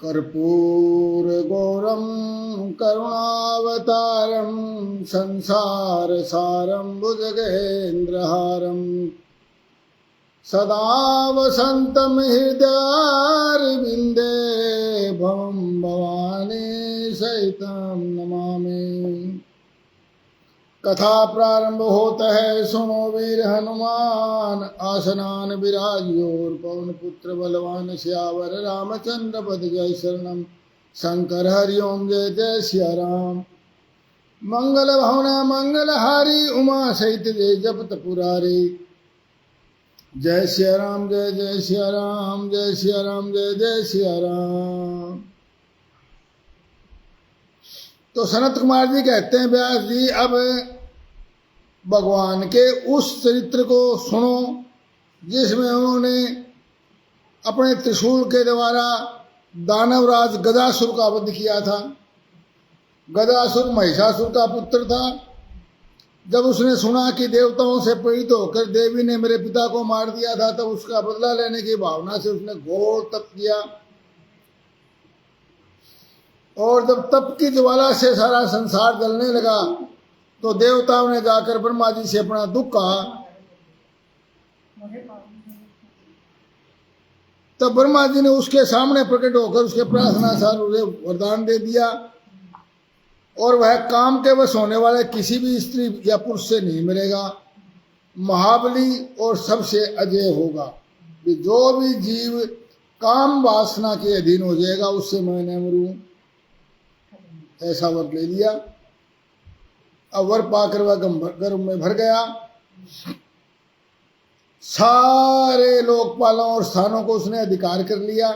कर्पूरगौरं करुणावतारं संसारसारं भुजगेन्द्रहारं सदा वसन्तं हृदयारविन्दे भवं भवानी सहितं नमामि। कथा प्रारंभ होता है, सुनो वीर हनुमान, आसनान विराजियोर पवन पुत्र बलवान श्यावर रामचंद्र पद जय शरणम। शंकर हरिओम जय जय सिया राम। मंगल भवन मंगलहारी उमा सहित जय जपत पुरारी। जय सिया राम जय जय सिया राम, जय सिया राम जय जय सिया राम। तो सनत कुमार जी कहते हैं, व्यास जी अब भगवान के उस चरित्र को सुनो जिसमें उन्होंने अपने त्रिशूल के द्वारा दानवराज गदासुर का वध किया था। गदासुर महिषासुर का पुत्र था। जब उसने सुना कि देवताओं से प्रेरित होकर देवी ने मेरे पिता को मार दिया था, तब उसका बदला लेने की भावना से उसने घोर तप किया। और जब तप की ज्वाला से सारा संसार जलने लगा तो देवताओं ने जाकर ब्रह्मा जी से अपना दुख कहा। तब ब्रह्मा जी ने उसके सामने प्रकट होकर उसके प्रार्थना सार वरदान दे दिया, और वह काम के वश होने वाले किसी भी स्त्री या पुरुष से नहीं मिलेगा, महाबली और सबसे अजय होगा। जो भी जीव काम वासना के अधीन हो जाएगा उससे मैं न मरूं, ऐसा वर ले लिया। अब वर पाकर वह गर्भ में भर गया। सारे लोकपालों और स्थानों को उसने अधिकार कर लिया।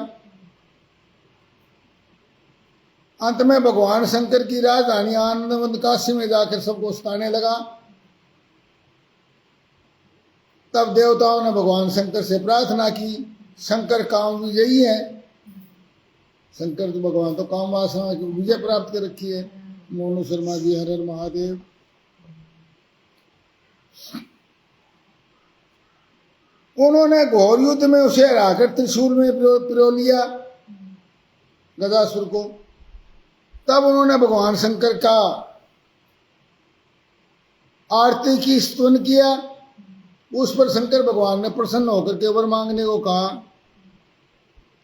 अंत में भगवान शंकर की राजधानी आनंदवंत काशी में जाकर सबको सताने लगा। तब देवताओं ने भगवान शंकर से प्रार्थना की। शंकर काम विजयी है। शंकर तो भगवान तो काम वासना की विजय प्राप्त कर रखी है। मोनू शर्मा जी हर हर महादेव। उन्होंने घोर युद्ध में उसे हराकर त्रिशूल में पिरो लिया गदासुर को। तब उन्होंने भगवान शंकर का आरती की स्तुति किया। उस पर शंकर भगवान ने प्रसन्न होकर के वर मांगने को कहा।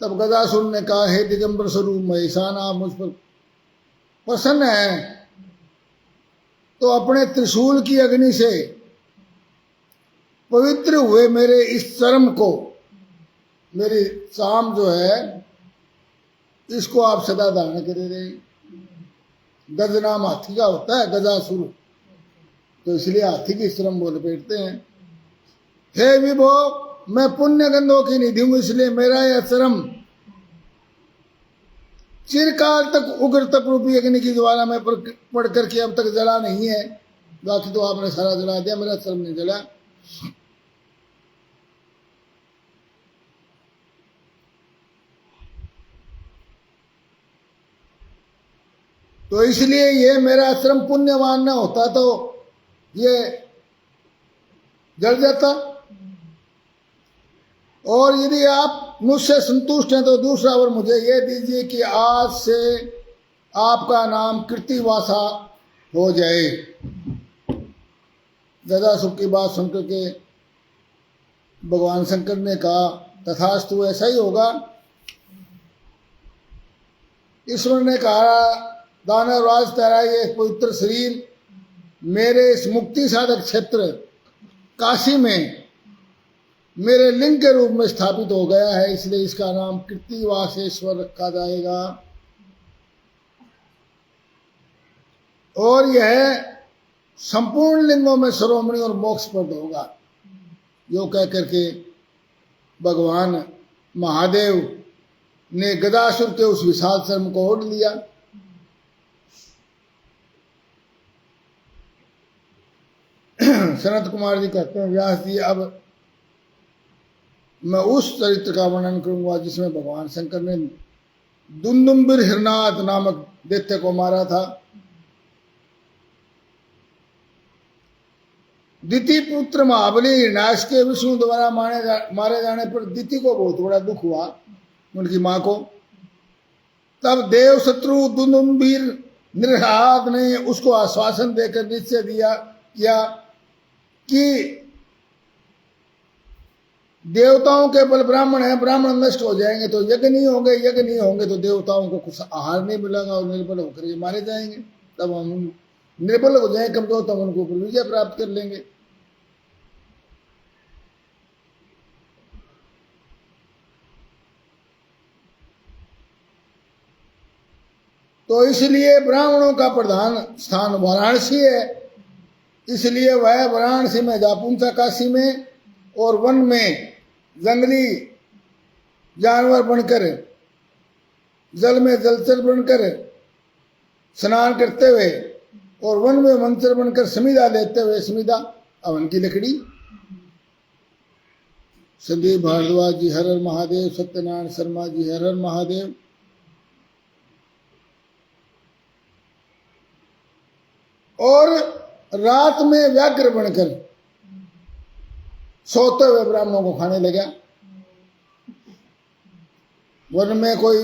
तब गदासुर ने कहा, हे दिगंबर स्वरूप महेशान, आप मुझ पर प्रसन्न है तो अपने त्रिशूल की अग्नि से पवित्र हुए मेरे इस चर्म को, मेरी चाम जो है, इसको आप सदा धारण करे रहे। गज नाम हाथी का होता है, गजासुर, तो इसलिए हाथी की श्रम बोल बैठते हैं। हे विभो, मैं पुण्य गंधों की निधि हूं, इसलिए मेरा यह चरम चिरकाल तक उग्र तप रूपी अग्नि की ज्वाला में पड़ करके अब तक जला नहीं है। बाकी तो आपने सारा जला दिया, मेरा चरम नहीं जला। तो इसलिए ये मेरा श्रम पुण्यवान न होता तो ये जल जाता। और यदि आप मुझसे संतुष्ट हैं तो दूसरा वर मुझे ये दीजिए कि आज से आपका नाम कृतिवासा हो जाए। गदासुर की बात सुनकर के भगवान शंकर ने कहा, तथास्तु, ऐसा ही होगा। ईश्वर ने कहा, दानवराज तेरा ये पवित्र शरीर मेरे इस मुक्ति साधक क्षेत्र काशी में मेरे लिंग के रूप में स्थापित हो गया है, इसलिए इसका नाम कृतिवासेश्वर रखा जाएगा। और यह संपूर्ण लिंगों में शिरोमणि और मोक्षप्रद होगा। यो कह करके भगवान महादेव ने गदासुर के उस विशाल चर्म को ओढ़ लिया। सनत कुमार जी कहते हैं, व्यास जी अब मैं उस चरित्र का वर्णन करूंगा जिसमें भगवान शंकर ने दुंदुम्बिर हिरनाथ नामक दैत्य को मारा था। दिति पुत्र महाबली हिरण्याक्ष के विष्णु द्वारा मारे जाने पर दिति को बहुत बड़ा दुख हुआ, उनकी मां को। तब देव शत्रु दुंदुभिर निर्हाद ने उसको आश्वासन देकर निश्चय दिया किया कि देवताओं के बल ब्राह्मण है, ब्राह्मण नष्ट हो जाएंगे तो यज्ञ नहीं होंगे, यज्ञ नहीं होंगे तो देवताओं को कुछ आहार नहीं मिलेगा और निर्बल होकर ये मारे जाएंगे। तब हम निर्बल हो जाए कमजोर, तब उनको ऊपर विजय प्राप्त कर लेंगे। तो इसलिए ब्राह्मणों का प्रधान स्थान वाराणसी है, इसलिए वह वाराणसी में जा पहुंचा काशी में, और वन में जंगली जानवर बनकर, जल में जलचर बनकर स्नान करते हुए, और वन में मंत्र बनकर समिधा लेते हुए, समिधा हवन की लकड़ी। संदीप भारद्वाज जी हर हर महादेव, सत्यनारायण शर्मा जी हर हर महादेव। और रात में व्याघ्र बनकर सोते हुए ब्राह्मणों को खाने लगा। वन में कोई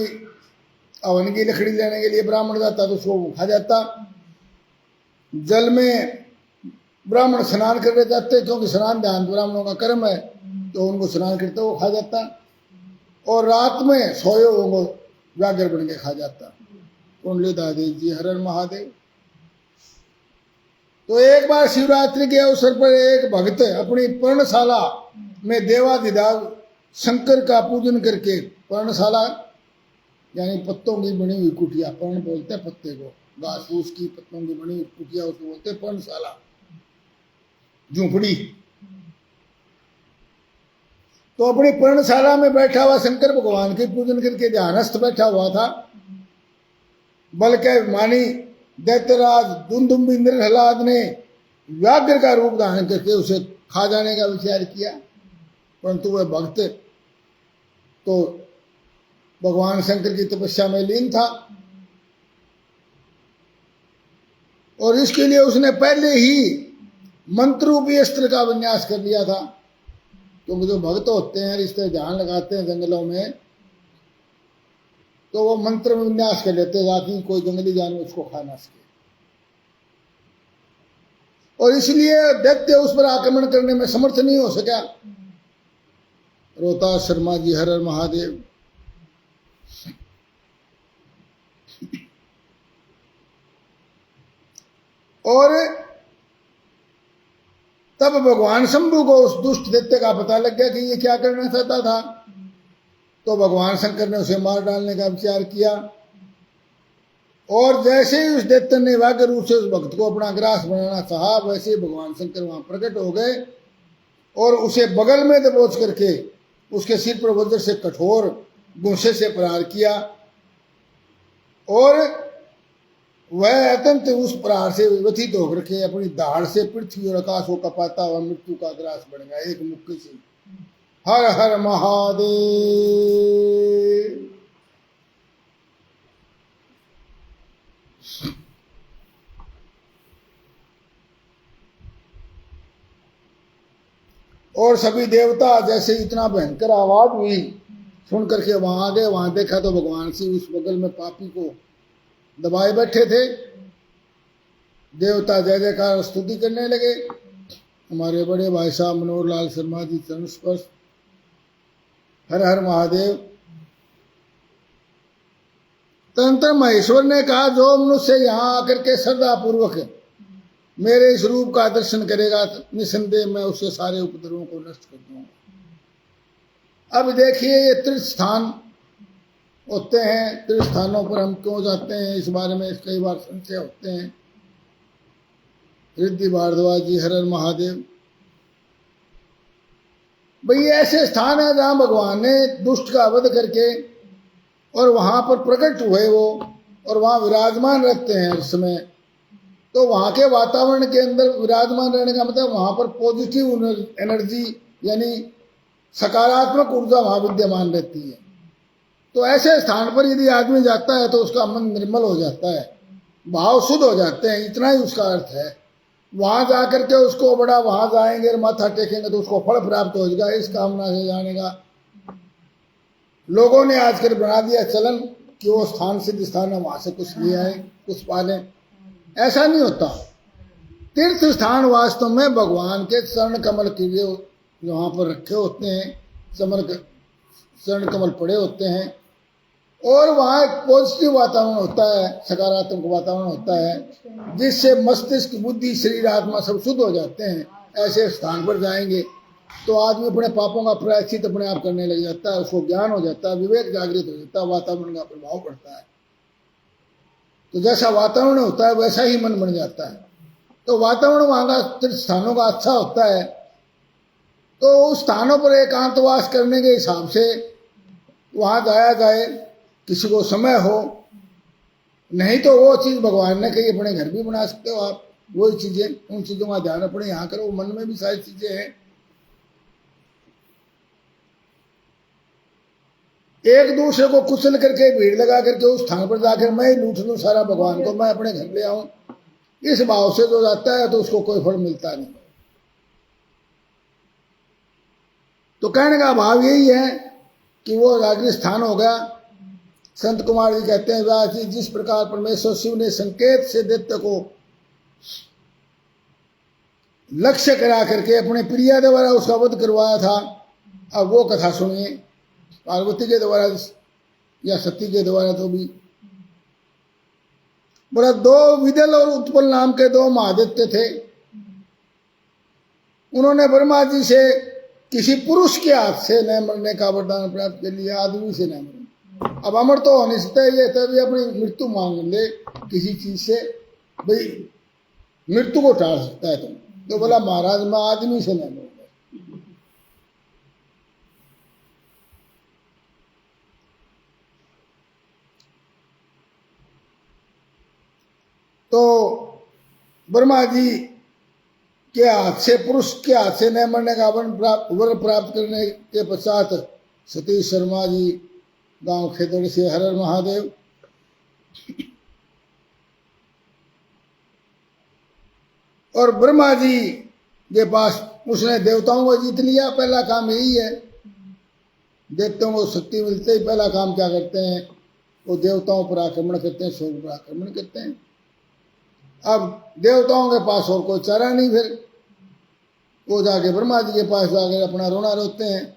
हवन की लकड़ी लेने के लिए ब्राह्मण जाता तो उसको खा जाता। जल में ब्राह्मण स्नान करने जाते, क्योंकि स्नान ध्यान ब्राह्मणों का कर्म है, तो उनको स्नान करते वो खा जाता। और रात में सोए हुए को व्याघ्र बन के खा जाता। कुंडली दादी जी हर हर महादेव। तो एक बार शिवरात्रि के अवसर पर एक भक्त अपनी पर्णशाला में देवाधिदेव शंकर का पूजन करके, पर्णशाला यानी पत्तों की बनी हुई कुटिया, पर्ण बोलते हैं पत्ते को, घास फूस की पत्तों की बनी हुई कुटिया उसको बोलते हैं पर्णशाला, झूंपड़ी। तो अपनी पर्णशाला में बैठा हुआ शंकर भगवान के पूजन करके ध्यानस्थ बैठा हुआ था। बल्कि मानी दैत्यराज दुंदुभि निर्हलाद ने व्याघ्र का रूप धारण करके उसे खा जाने का विचार किया, परंतु वह भक्त तो भगवान शंकर की तपस्या में लीन था, और इसके लिए उसने पहले ही मंत्ररूपी अस्त्र का विन्यास कर लिया था। क्योंकि जो भक्त होते हैं रिश्ते ध्यान लगाते हैं जंगलों में, तो वो मंत्र विन्यास कर लेते हैं ताकि कोई जंगली जानवर उसको खा ना सके। और इसलिए दैत्य उस पर आक्रमण करने में समर्थ नहीं हो सका। रोहतास शर्मा जी हर हर महादेव। और तब भगवान शंभु को उस दुष्ट दैत्य का पता लग गया कि ये क्या करना चाहता था। तो भगवान शंकर ने उसे मार डालने का विचार किया, और जैसे ही उस दैत्य ने व्याघ्र रूप से उस भक्त को अपना ग्रास बनाना चाहा, वैसे ही भगवान शंकर वहां प्रकट हो गए और उसे बगल में दबोच करके उसके सिर पर वज्र से कठोर गुस्से से प्रहार किया, और वह अत्यंत उस प्रहार से व्यथित होकर के अपनी दाढ़ से पृथ्वी और आकाश को कपाता हुआ मृत्यु का ग्रास बन गया एक मुक्के से। हर हर महादेव। और सभी देवता जैसे इतना भयंकर आवाज हुई सुन करके वहां आ गए। वहां देखा तो भगवान शिव उस बगल में पापी को दबाए बैठे थे। देवता जय जयकार स्तुति करने लगे। हमारे बड़े भाई साहब मनोहर लाल शर्मा जी चरण स्पर्श हर हर महादेव। तंत्र महेश्वर ने कहा, जो मनुष्य यहाँ आकर के श्रद्धा पूर्वक मेरे इस रूप का दर्शन करेगा, निसंदेह मैं उसके सारे उपद्रवों को नष्ट कर दूंगा। अब देखिए, ये तीर्थ स्थान होते हैं, तीर्थ स्थानों पर हम क्यों जाते हैं, इस बारे में कई बार संशय होते हैं। रिद्धि भारद्वाज जी हर हर महादेव। भाई ऐसे स्थान है जहां भगवान ने दुष्ट का वध करके और वहां पर प्रकट हुए वो, और वहां विराजमान रहते हैं हर समय। तो वहां के वातावरण के अंदर विराजमान रहने का मतलब वहां पर पॉजिटिव एनर्जी यानी सकारात्मक ऊर्जा वहां विद्यमान रहती है। तो ऐसे स्थान पर यदि आदमी जाता है तो उसका मन निर्मल हो जाता है, भाव शुद्ध हो जाते हैं, इतना ही उसका अर्थ है। वहां जाकर के उसको बड़ा, वहां जाएंगे और माथा टेकेंगे तो उसको फल प्राप्त हो जाएगा, इस कामना से जाने का लोगों ने आजकल बना दिया चलन कि वो स्थान सिद्ध स्थान है वहां से कुछ ले आए, कुछ पा लें, ऐसा नहीं होता। तीर्थ स्थान वास्तव में भगवान के चरण कमल के लिए वहां पर रखे होते हैं, चरण कमल पड़े होते हैं, और वहाँ एक पॉजिटिव वातावरण होता है, सकारात्मक वातावरण होता है, जिससे मस्तिष्क, बुद्धि, शरीर, आत्मा सब शुद्ध हो जाते हैं। ऐसे स्थान पर जाएंगे तो आदमी अपने पापों का प्रायश्चित अपने आप करने लग जाता है, उसको ज्ञान हो जाता है, विवेक जागृत हो जाता है, वातावरण का प्रभाव पड़ता है। तो जैसा वातावरण होता है वैसा ही मन बन जाता है। तो वातावरण वहाँ का तीर्थ स्थानों का अच्छा होता है, तो उस स्थानों पर एकांतवास करने के हिसाब से वहाँ जाया जाए, किसी को समय हो। नहीं तो वो चीज़ भगवान ने कही अपने घर भी बना सकते हो आप, वही चीज़ें, उन चीज़ों का ध्यान अपने यहाँ करो। मन में भी सारी चीज़ें हैं। एक दूसरे को कुचल करके, भीड़ लगा करके उस स्थान पर जाकर मैं ही लूट लूँ सारा भगवान को, मैं अपने घर ले आऊँ, इस भाव से जो जाता है तो उसको कोई फल मिलता नहीं। तो कहने का भाव यही है कि वो जागृत स्थान हो गया। संत कुमार जी कहते हैं, व्यास जी, जिस प्रकार परमेश्वर शिव ने संकेत से दैत्य को लक्ष्य करा करके अपने प्रिया द्वारा उसका वध करवाया था, अब वो कथा सुनिए। पार्वती के द्वारा या सती के द्वारा, तो भी बोला, दो विदल और उत्पल नाम के दो महादैत्य थे। उन्होंने ब्रह्मा जी से किसी पुरुष के हाथ से न मरने का वरदान प्राप्त कर लिया, आदमी से न मरने। अब अमर तो होने से ये तभी अपनी मृत्यु मांग ले किसी चीज से, भाई मृत्यु को टाल सकता है तुम। तो बोला, महाराज मैं आदमी से न मरूंगा। तो ब्रह्मा जी के हाथ से, पुरुष के हाथ से न मरने का वर प्राप्त करने के पश्चात सतीश शर्मा जी गांव खेतड़ से, हर हर महादेव, और ब्रह्मा जी के पास उसने देवताओं को जीत लिया। पहला काम यही है, देवताओं को शक्ति मिलते ही पहला काम क्या करते हैं, वो देवताओं पर आक्रमण करते हैं, स्वर्ग पर आक्रमण करते हैं। अब देवताओं के पास और कोई चारा नहीं, फिर वो जाके ब्रह्मा जी के पास जाकर अपना रोना रोते हैं।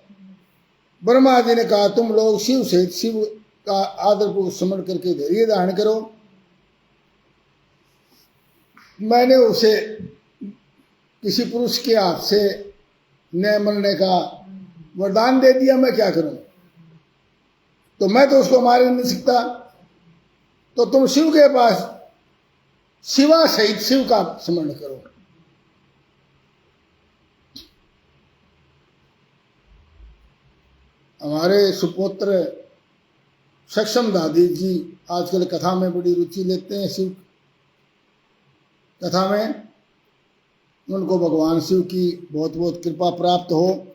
ब्रह्मा जी ने कहा, तुम लोग शिव से, शिव का आदरपूर्वक स्मरण करके धैर्य धारण करो। मैंने उसे किसी पुरुष के हाथ से न मरने का वरदान दे दिया, मैं क्या करूं? तो मैं तो उसको मार नहीं सकता। तो तुम शिव के पास शिवा सहित शिव का स्मरण करो। हमारे सुपुत्र सक्षम दादी जी आजकल कथा में बड़ी रुचि लेते हैं, शिव कथा में। उनको भगवान शिव की बहुत बहुत कृपा प्राप्त हो।